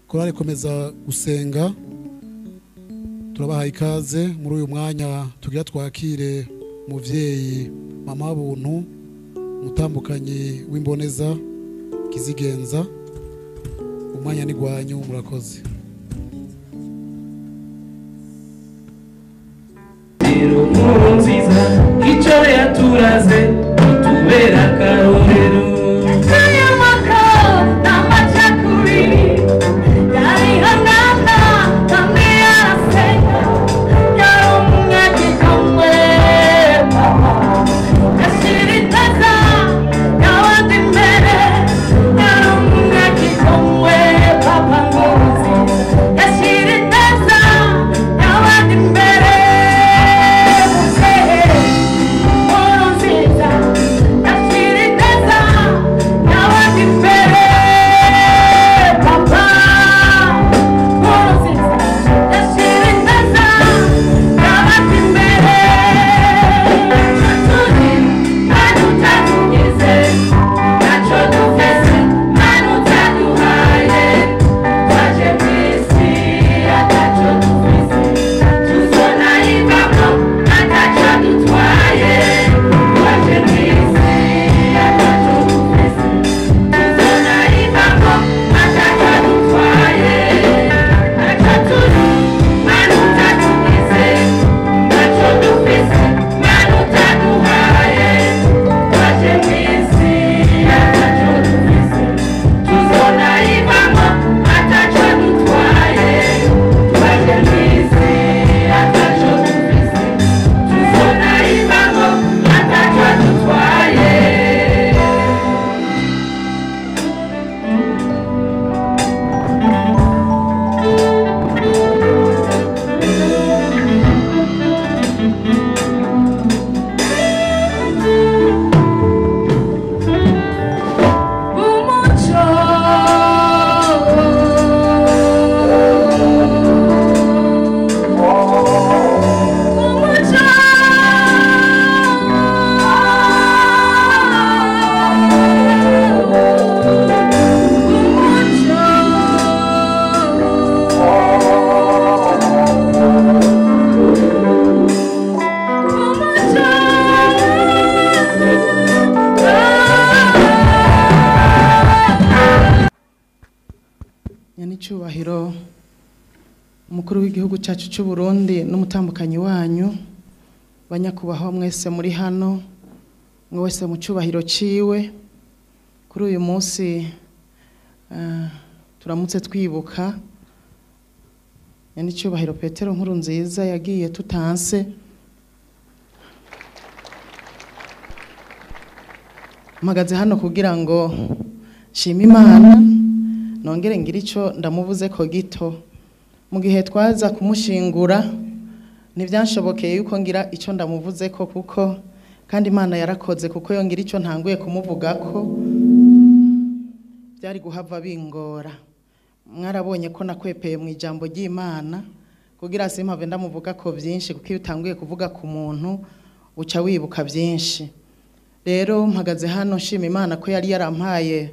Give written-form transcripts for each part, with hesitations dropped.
korale komeza gusenga turabahaye ikaze muri uyu mwanya tugira twakire muvyeyi mama buntu umutambukanyi w'imboneza kizigenza umwanya ni gwanyu murakoze. Nkurunziza icyo yaturaze tubera karorero umukuru w'igihugu cyacu cy'uBurundi n'umutambukanyi wanyu banyakubahwa mwese muri hano mwe wese mu cyubahiro ciwe kuri uyu munsi turamutse twibuka yani cyubahiro Petero Nkurunziza yagiye tutanse mpagaze hano kugira ngo shima Imana nongere ngira ico ndamuvuze ko gito mu gihe twaza kumushingura ntivyanshobokeye yuko ngira ico ndamuvuze ko kuko kandi Imana yarakoze kuko yongira ico ntanguye kumuvuga ko byari guhava bingora mwarabonye ko nakwepeye mu ijambo ry'Imana kugira simpave ndamuvuga ko byinshi kuko iyo utanguye kuvuga ku muntu uca wibuka byinshi rero mpagaze hano nshima Imana ko yari yarampaye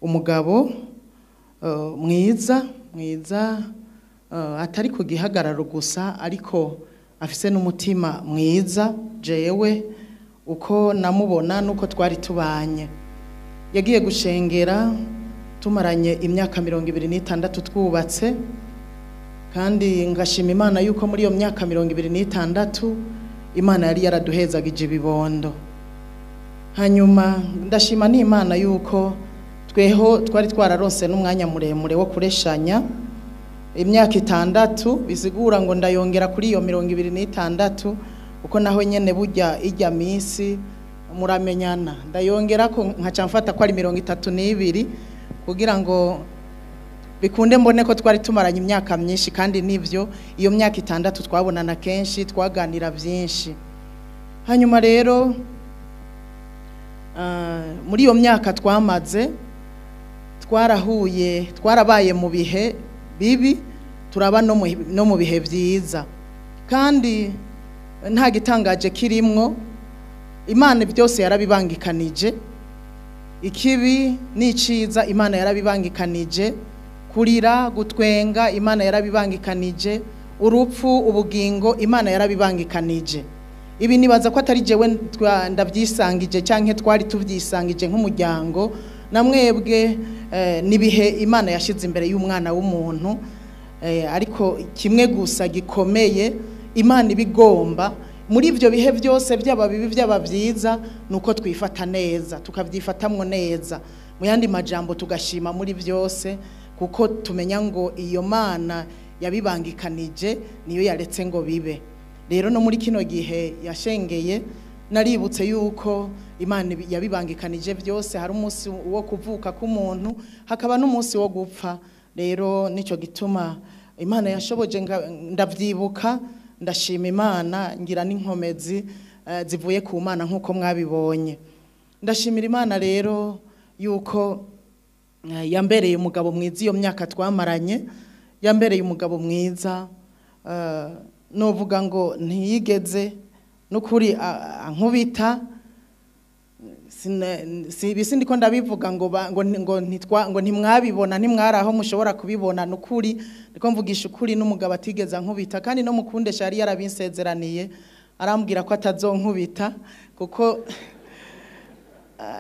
umugabo mwiza atari ku gihagararo gusa ariko afise n'umutima mwiza jewe uko namubona nuko twari tubanye yagiye gushengera tumaranye imyaka 26 twubatse kandi ngashima Imana yuko muri iyo myaka 26 Imana yari yaraduhezagije ibibondo hanyuma ndashima n'Imana yuko tweho twari twararonse n'umwanya muremure wo kureshanya imyaka 6 bisigura ngo ndayongera kuri iyo 26 uko naho nyene burya ijya minsi muramenyana ndayongera ko nkaca mfata ko ari 32 kugira ngo bikunde mbone ko twari tumaranye imyaka myinshi kandi nivyo iyo myaka 6 twabonana kenshi twaganira byinshi hanyuma rero muri iyo myaka twamaze twarahuye twarabaye mu bihe bibi turaba no mu bihe byiza kandi nta gitangaje kirimwo Imana byose yarabibangikanije ikibi n'iciza Imana yarabibangikanije kurira gutwenga Imana yarabibangikanije urupfu ubugingo Imana yarabibangikanije ibi nibaza ko atari jewe ndavyisangije canke twari tuvyisangije nk'umuryango namwebwe nibihe Imana yashize imbere y'umwana w'umuntu ariko kimwe gusa gikomeye Imana ibigomba muri ivyo bihe byose by'ababibi by'abavyiza nuko twifata neza tukavyifatamwo neza mu yandi majambo tugashima muri byose kuko tumenya ngo iyo Mana yabibangikanije niyo yaretse ngo bibe rero no muri kino gihe yashengeye naributse yuko Imana yabibangikanije byose hari umunsi wo kuvuka k'umuntu hakaba n'umunsi wo gupfa rero nico gituma Imana yashoboje ndavyibuka ndashima Imana ngira n'inkomezi zivuye ku Mana nkuko mwabibonye ndashimira Imana rero yuko yambereye umugabo mwiza iyo myaka twamaranye yambereye umugabo mwiza novuga ngo ntiyigeze n'ukuri Ankubita sibisi ndiko ndabivuga ngo ntimwabibona ntimwaraho mushobora kubibona n'ukuri ndiko mvugisha ukuri n'umugabo atigeze Ankubita kandi no mukundesha yari yarabinsezeraniye arambwira ko atazonkubita kuko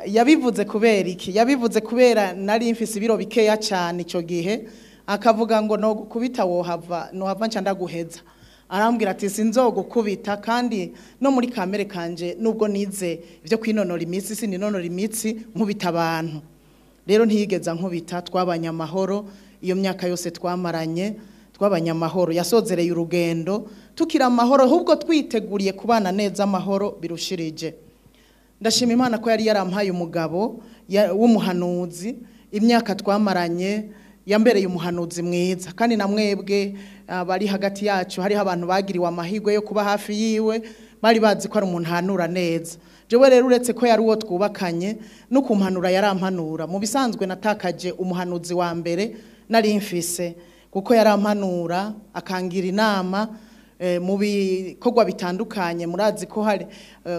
yabivuze kubera iki yabivuze kubera nari mfise ibiro bikeya cyane ico gihe akavuga ngo no gukubita wohava nca ndaguheza arambwira ati sinzogukubita kandi no muri kamere kanje nubwo nize ibyo kwinonora imitsi sininonora imitsi nkubita abantu rero ntiyigeza nkubita twabanye amahoro iyo myaka yose twamaranye twabanye amahoro yasozereye urugendo tukira amahoro ahubwo twiteguriye kubana neza amahoro birushirije ndashima Imana ko yari yarampaye umugabo w'umuhanuzi imyaka twamaranye yambereye umuhanuzi mwiza kandi namwebwe bari hagati yacu hari abantu bagiriwe amahirwe yo kuba hafi yiwe bari bazi ko ari umuntu hanura neza jewe rero uretse ko yari uwo twubakanye no kumpanura yarampanura mu bisanzwe natakaje umuhanuzi wa mbere nari mfise kuko yarampanura akangira inama mu bikorwa bitandukanye murazi ko hari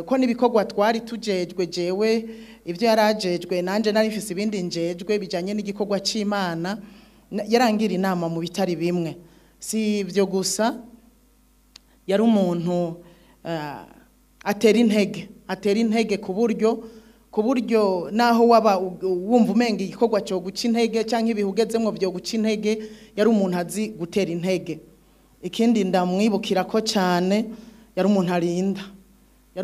ko nibikorwa twari tujejwe jewe ivyo yarajejwe nanje nari mfise ibindi njejwe bijanye n'igikorwa c'Imana yarangira inama mu bitari bimwe si ivyo gusa yari umuntu atera intege ku buryo naho waba wumva umenga igikorwa cyo guca intege canke ibihugezemwo byo guca intege yari umuntu azi gutera intege ikindi ndamwibukira ko cyane yari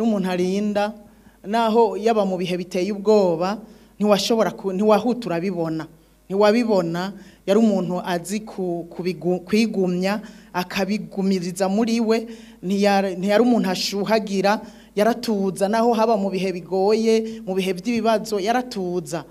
umuntu arinda naho yaba mu bihe biteye ubwoba ntiwahutura ntiwabibona yari umuntu azi kwigumya akabigumiriza muri we ntiyari umuntu ashuhagira yaratuza naho haba mu bihe bigoye mu bihe by'ibibazo yaratuza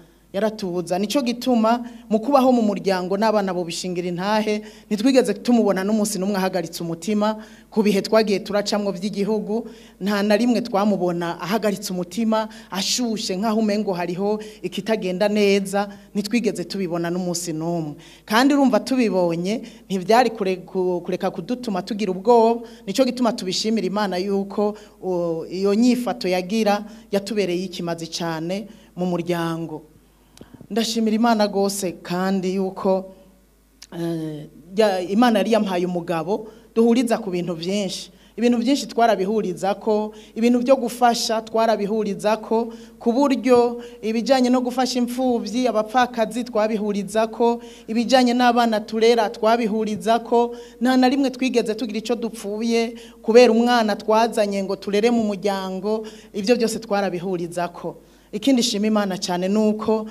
nico gituma mu kubaho mu muryango n'abana bo bishingira intahe nitwigeze tumubona n'umunsi numwe ahagaritse umutima ku bihe twagiye turacamwo by'igihugu nta na rimwe twamubona ahagaritse umutima ashushe nkaho umengo hariho ikitagenda neza nitwigeze tubibona n'umunsi numwe kandi urumva tubibonye ntivyari kureka kudutuma tugira ubwoba nico gituma tubishimira Imana yuko iyo nyifato yagira yatubereye ikimazi cyane mu muryango ndashimira Imana gose kandi yuko Imana yari yampaye umugabo duhuriza ku bintu byinshi twarabihuriza ko ibintu byo gufasha twarabihuriza ko ku buryo ibijanye no gufasha imfuvyi abapfakazi twabihuriza ko ibijanye n'abana turera twabihuriza ko nta na rimwe twigeze tugira ico dupfuye kubera umwana twazanye ngo turere mu muryango ivyo byose twarabihuriza ko ikindi shima Imana cyane nuko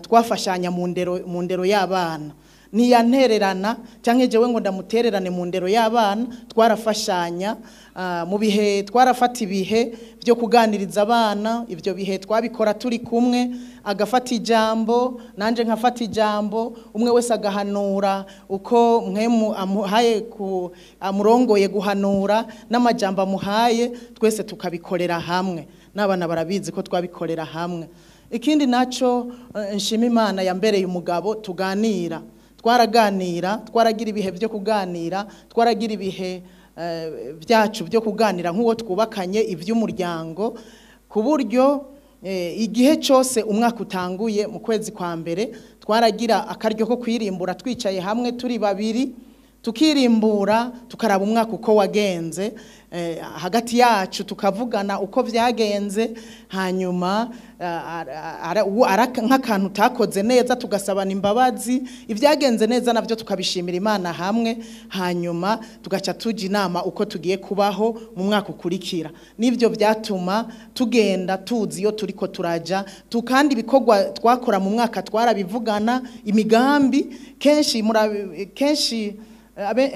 twafashanya mu ndero y'abana niyantererana canke jewe ngo ndamutererane mu ndero y'abana twarafashanya mu bihe twarafata ibihe byo kuganiriza abana ivyo bihe twabikora turi kumwe agafata ijambo nanje nkafata ijambo umwe wese agahanura uko mwemu amuhaye amurongoye guhanura n'amajambo amuhaye twese tukabikorera hamwe n'abana barabizi ko twabikorera hamwe ikindi naco nshima Imana yambereye umugabo tuganira twaragira ibihe byo kuganira twaragira ibihe byacu byo kuganira nk'uwo twubakanye ivy'umuryango ku buryo igihe cyose umwaka utanguye mu kwezi kwa mbere twaragira akaryo ko kwirimbura twicaye hamwe turi babiri tukirimbura tukaraba umwaka uko wagenze hagati yacu tukavugana uko vyagenze hanyuma nk'akantu takoze neza tugasabana imbabazi ivyagenze neza navyo tukabishimira Imana hamwe hanyuma tugaca tuja inama uko tugiye kubaho mu mwaka ukurikira nivyo vyatuma tugenda tuzi iyo turiko turaja tukandi ibikorwa twakora mu mwaka twarabivugana imigambi kenshi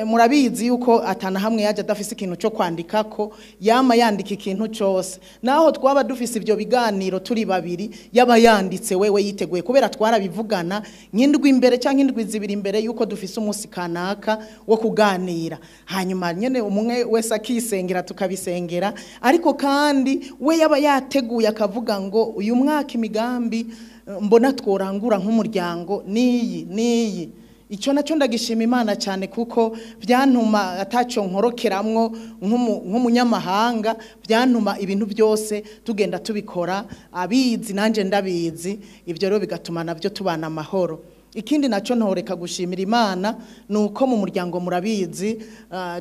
murabizi yuko atana hamwe yaje adafise ikintu cyo kwandikako yama yandika ikintu cyose naho twaba dufise ibyo biganiro turi babiri yaba yanditse wewe yiteguye kubera twarabivugana nk'indwi imbere cyangwa indwi zibiri imbere yuko dufise umunsi kanaka wo kuganira hanyuma nyene umwe wese akisengera tukabisengera ariko kandi we yaba yateguye akavuga ngo uyu mwaka imigambi mbona tworangura nk'umuryango niyi icyo nacyo ndagishima Imana cyane kuko byantuma ataco nkorokeramwo nk'umunyamahanga byantuma ibintu byose tugenda tubikora abizi nanje ndabizi ibyo rero bigatuma navyo tubana amahoro ikindi nacyo ntoreka gushimira Imana nuko mu muryango murabizi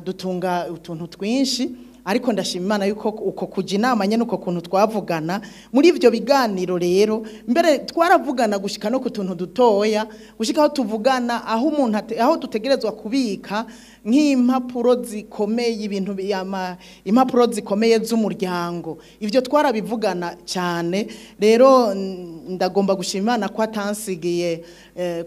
dutunga utuntu twinshi ariko ndashima Imana yuko uko kuja inama nyene uko kuntu twavugana muri ivyo biganiro rero mbere twaravugana gushika no ku tuntu dutoya gushika aho tuvugana aho umuntu aho dutegerezwa kubika nk'impapuro zikomeye ibintu impapuro zikomeye z'umuryango ivyo twarabivugana cyane rero ndagomba gushima Imana ko atansigiye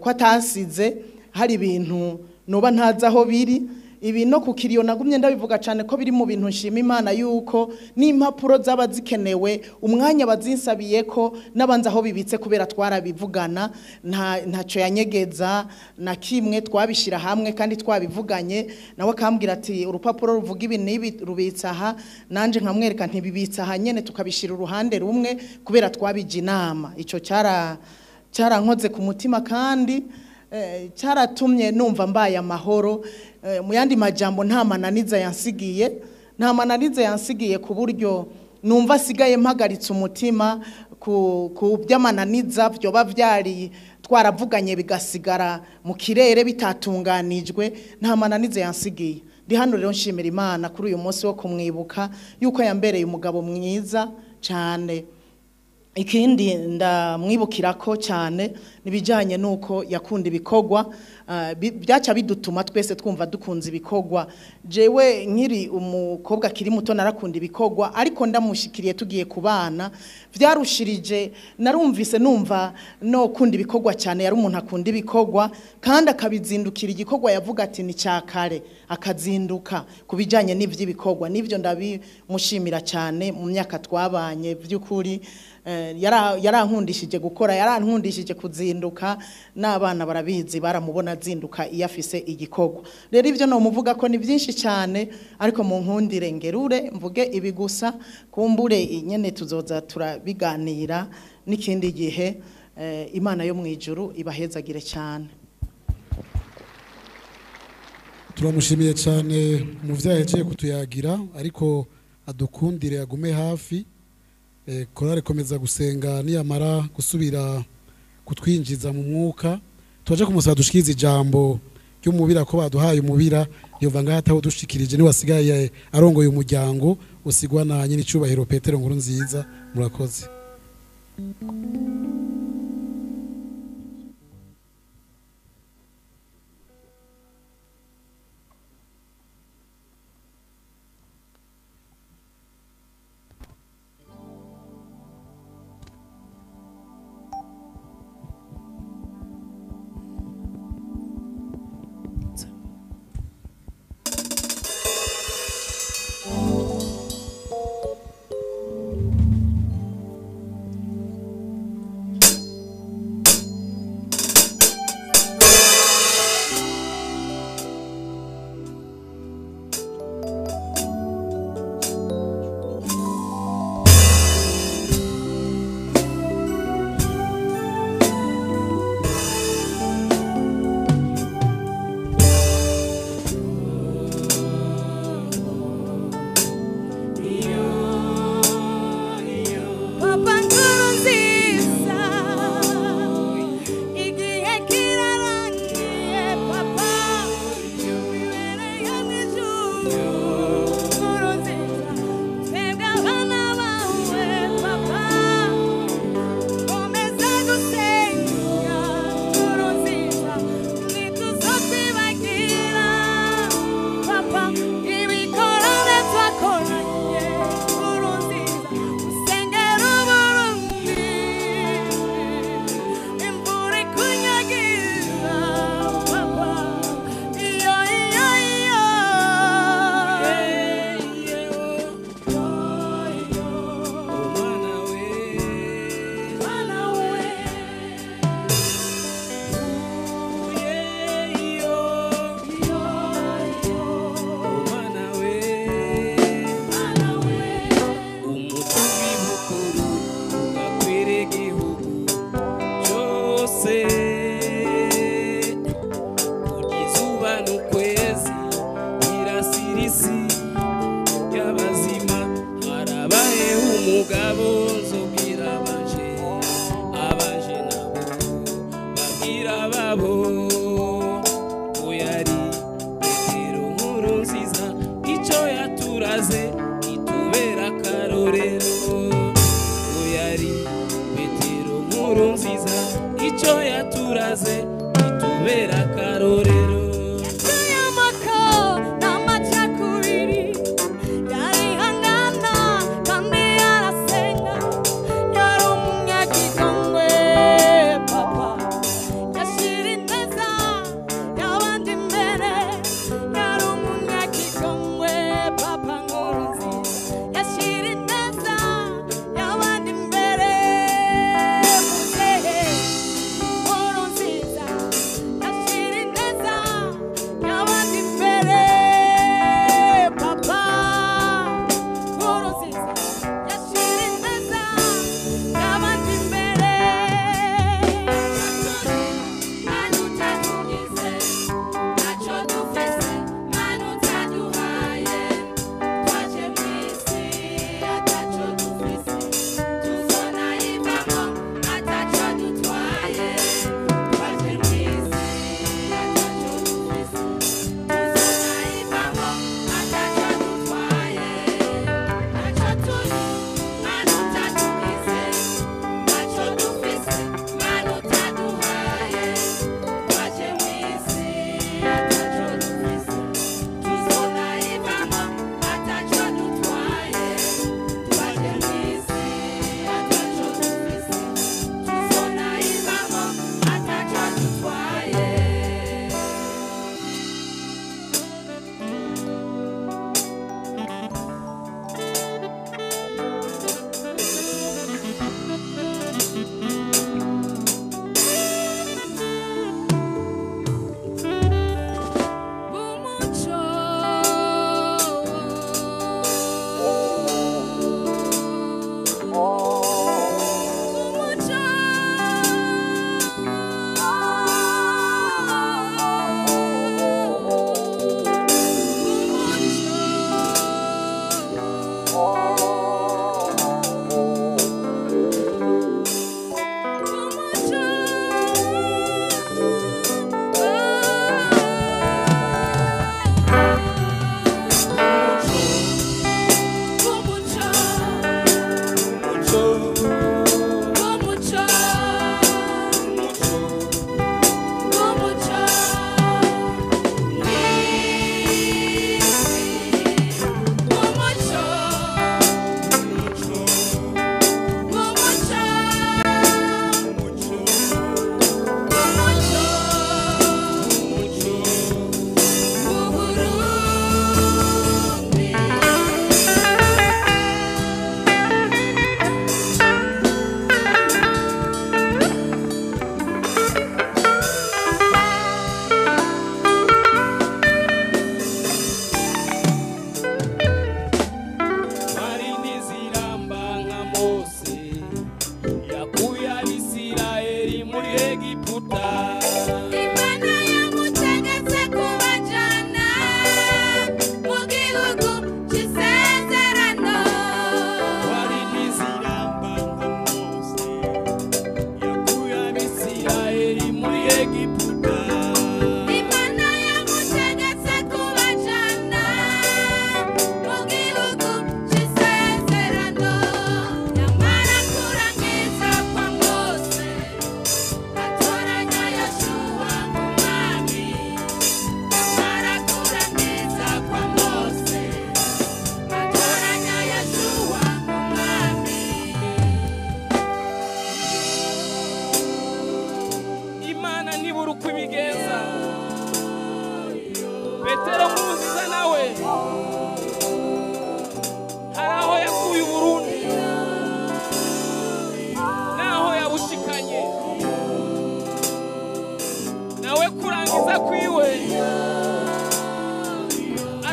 ko atasize hari ibintu noba ntaza aho biri ibi no kukiriyo nagumye ndabivuga cyane ko biri mu bintu nshima Imana yuko n'impapuro zaba zikenewe umwanya bazinsabiye ko nabanza aho bibitse kubera twarabivugana ntaco yanyegeza na kimwe twabishira hamwe kandi twabivuganye nawe akambwira ati urupapuro ruvuga ibi nibi rubitsa aha nanje nkamwereka ntibibitsa aha nyene tukabishira uruhande rumwe kubera twabije inama ico cyarankoze ku mutima kandi cyaratumye numva mbaye amahoro mu yandi majambo nta mananiza yansigiye ku buryo numva sigaye mpagaritse umutima ku by'amananiza byoba byari twaravuganye bigasigara mu kirere bitatunganijwe nta mananiza yansigiye ndi hano rero nshimira Imana kuri uyu munsi wo kumwibuka yuko yambereye umugabo mwiza cyane ikindi ndamwibukirako cyane nibijanye nuko yakunda ibikorwa byaca bidutuma twese twumva dukunze ibikorwa jewe nkiri umukobwa kiri muto narakunda ibikorwa ariko ndamushikiriye tugiye kubana vyarushirije narumvise numva no kunda ibikorwa cyane yari umuntu akunda ibikorwa kandi akabizindukira igikorwa yavuga ati ni cyakare akazinduka kubijanye n'ivy'ibikorwa nivyo ndabimushimira cyane mu myaka twabanye by'ukuri yarankundishije gukora yarankundishije kuzinduka n'abana barabizi baramubona zinduka iyo afise igikorwa rero ivyo no muvuga ko ni byinshi cyane ariko mu nkundire ngerure mvuge ibi gusa kumbure nyene tuzoza turabiganira n'ikindi gihe Imana yo mwijuru ibahezagire cyane turamushimiye cyane mu vyaheje kutuyagira ariko adukundire agume hafi korale komeza gusenga niyamara gusubira kutwinjiza mu mwuka twaje kumusaba dushikiza ijambo ry'umubira ko baduhaye umubira yova ngahataho dushikirije ni wasigaye arongoye umuryango usigwa na nyine icubahiro Petero Nkurunziza murakoze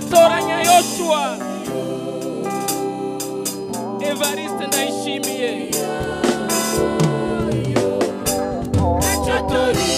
atoranya Yoshua Evariste ndayishimiye Echo tori